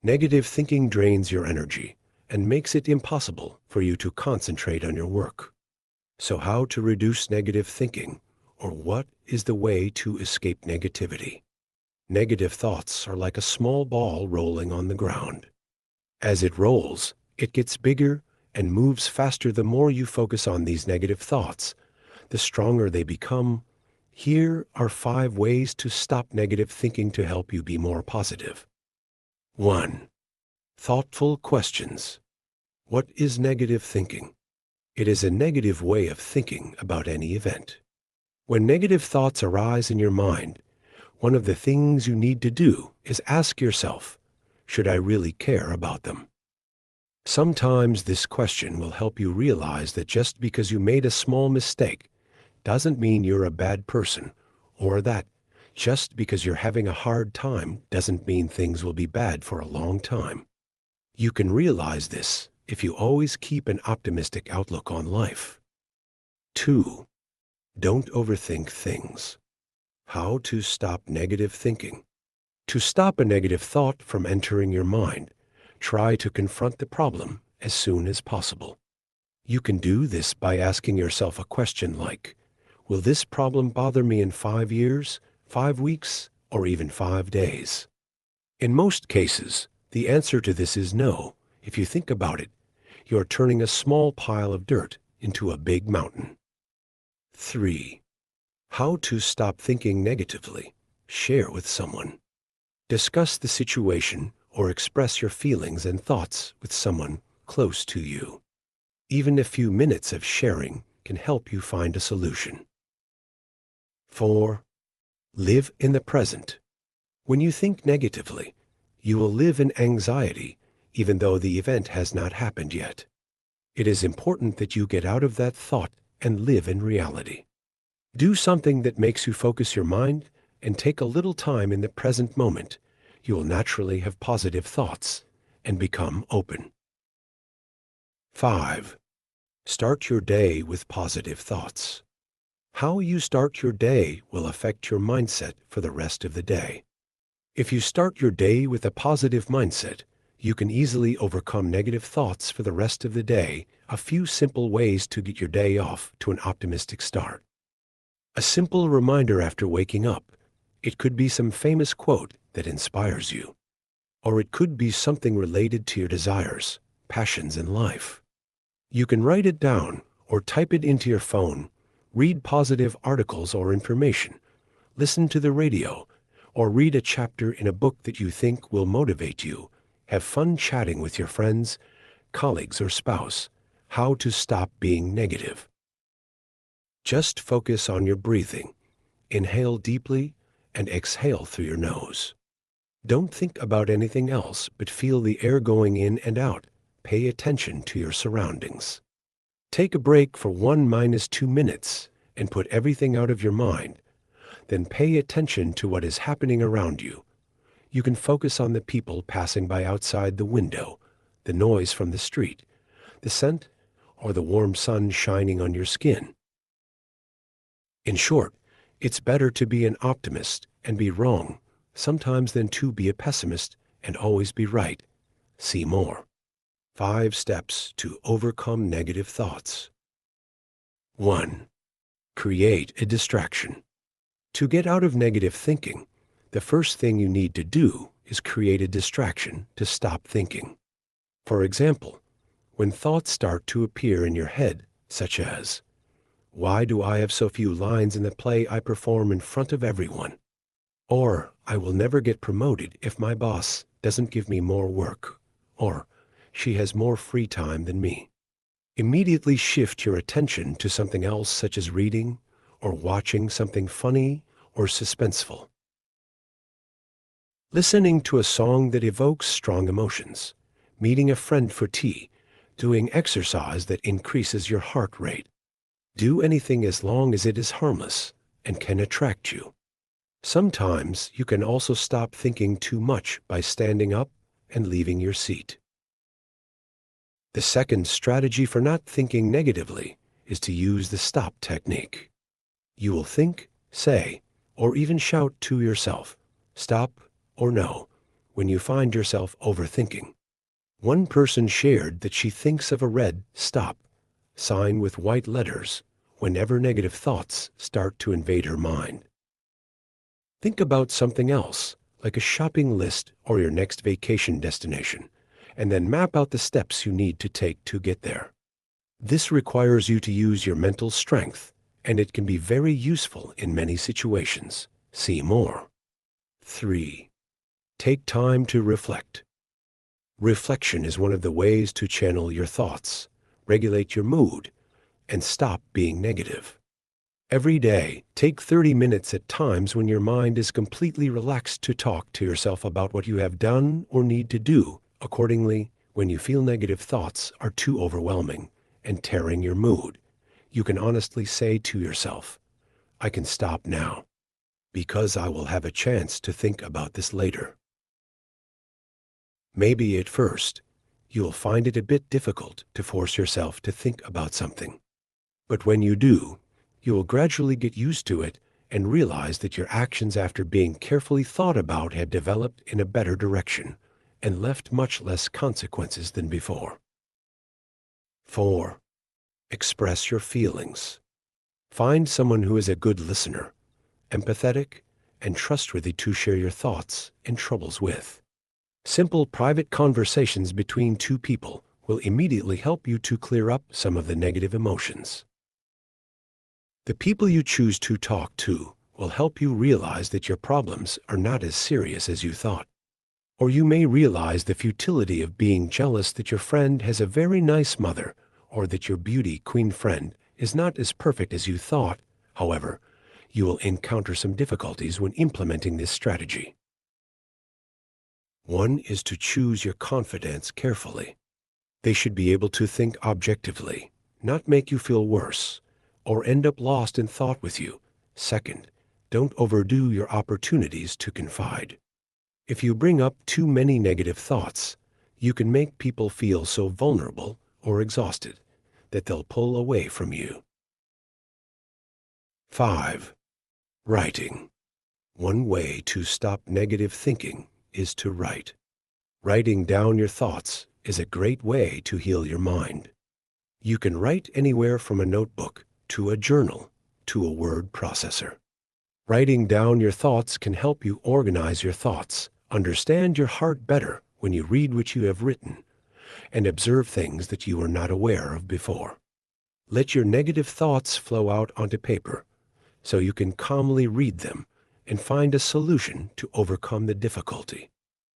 Negative thinking drains your energy and makes it impossible for you to concentrate on your work. So how to reduce negative thinking, or what is the way to escape negativity? Negative thoughts are like a small ball rolling on the ground. As it rolls, it gets bigger and moves faster. The more you focus on these negative thoughts, the stronger they become. Here are 5 ways to stop negative thinking to help you be more positive. 1. Thoughtful questions. What is negative thinking? It is a negative way of thinking about any event. When negative thoughts arise in your mind, one of the things you need to do is ask yourself, should I really care about them? Sometimes this question will help you realize that just because you made a small mistake doesn't mean you're a bad person, or that just because you're having a hard time doesn't mean things will be bad for a long time. You can realize this if you always keep an optimistic outlook on life. 2. Don't overthink things. How to stop negative thinking. To stop a negative thought from entering your mind, try to confront the problem as soon as possible. You can do this by asking yourself a question like, will this problem bother me in 5 years, 5 weeks, or even 5 days? In most cases, the answer to this is no. If you think about it, you're turning a small pile of dirt into a big mountain. 3. How to stop thinking negatively. Share with someone. Discuss the situation or express your feelings and thoughts with someone close to you. Even a few minutes of sharing can help you find a solution. 4. Live in the present. When you think negatively, you will live in anxiety even though the event has not happened yet. It is important that you get out of that thought and live in reality. Do something that makes you focus your mind and take a little time in the present moment. You will naturally have positive thoughts and become open. 5. Start your day with positive thoughts. How you start your day will affect your mindset for the rest of the day. If you start your day with a positive mindset, you can easily overcome negative thoughts for the rest of the day. A few simple ways to get your day off to an optimistic start. A simple reminder after waking up. It could be some famous quote that inspires you. Or it could be something related to your desires, passions in life. You can write it down or type it into your phone, read positive articles or information, listen to the radio, or read a chapter in a book that you think will motivate you. Have fun chatting with your friends, colleagues, or spouse. How to stop being negative. Just focus on your breathing. Inhale deeply and exhale through your nose. Don't think about anything else, but feel the air going in and out. Pay attention to your surroundings. Take a break for 1-2 minutes and put everything out of your mind. Then pay attention to what is happening around you. You can focus on the people passing by outside the window, the noise from the street, the scent, or the warm sun shining on your skin. In short, it's better to be an optimist and be wrong sometimes than to be a pessimist and always be right. See more. 5 steps to overcome negative thoughts. 1. Create a distraction. To get out of negative thinking, the first thing you need to do is create a distraction to stop thinking. For example, when thoughts start to appear in your head, such as, why do I have so few lines in the play I perform in front of everyone? Or, I will never get promoted if my boss doesn't give me more work. Or, she has more free time than me. Immediately shift your attention to something else, such as reading or watching something funny or suspenseful. Listening to a song that evokes strong emotions, meeting a friend for tea, doing exercise that increases your heart rate. Do anything as long as it is harmless and can attract you. Sometimes you can also stop thinking too much by standing up and leaving your seat. The second strategy for not thinking negatively is to use the stop technique. You will think, say, or even shout to yourself, stop or no, when you find yourself overthinking. One person shared that she thinks of a red stop sign with white letters whenever negative thoughts start to invade her mind. Think about something else, like a shopping list or your next vacation destination, and then map out the steps you need to take to get there. This requires you to use your mental strength, and it can be very useful in many situations. See more. 3. Take time to reflect. Reflection is one of the ways to channel your thoughts, regulate your mood, and stop being negative. Every day, take 30 minutes at times when your mind is completely relaxed to talk to yourself about what you have done or need to do. Accordingly, when you feel negative thoughts are too overwhelming and tearing your mood, you can honestly say to yourself, "I can stop now, because I will have a chance to think about this later." Maybe at first, you'll find it a bit difficult to force yourself to think about something. But when you do, you will gradually get used to it and realize that your actions after being carefully thought about have developed in a better direction and left much less consequences than before. 4. Express your feelings. Find someone who is a good listener, empathetic, and trustworthy to share your thoughts and troubles with. Simple private conversations between two people will immediately help you to clear up some of the negative emotions. The people you choose to talk to will help you realize that your problems are not as serious as you thought. Or you may realize the futility of being jealous that your friend has a very nice mother, or that your beauty queen friend is not as perfect as you thought. However, you will encounter some difficulties when implementing this strategy. One is to choose your confidants carefully. They should be able to think objectively, not make you feel worse, or end up lost in thought with you. Second, don't overdo your opportunities to confide. If you bring up too many negative thoughts, you can make people feel so vulnerable or exhausted that they'll pull away from you. 5. Writing. One way to stop negative thinking is to write. Writing down your thoughts is a great way to heal your mind. You can write anywhere from a notebook to a journal to a word processor. Writing down your thoughts can help you organize your thoughts, understand your heart better when you read what you have written, and observe things that you were not aware of before. Let your negative thoughts flow out onto paper so you can calmly read them and find a solution to overcome the difficulty.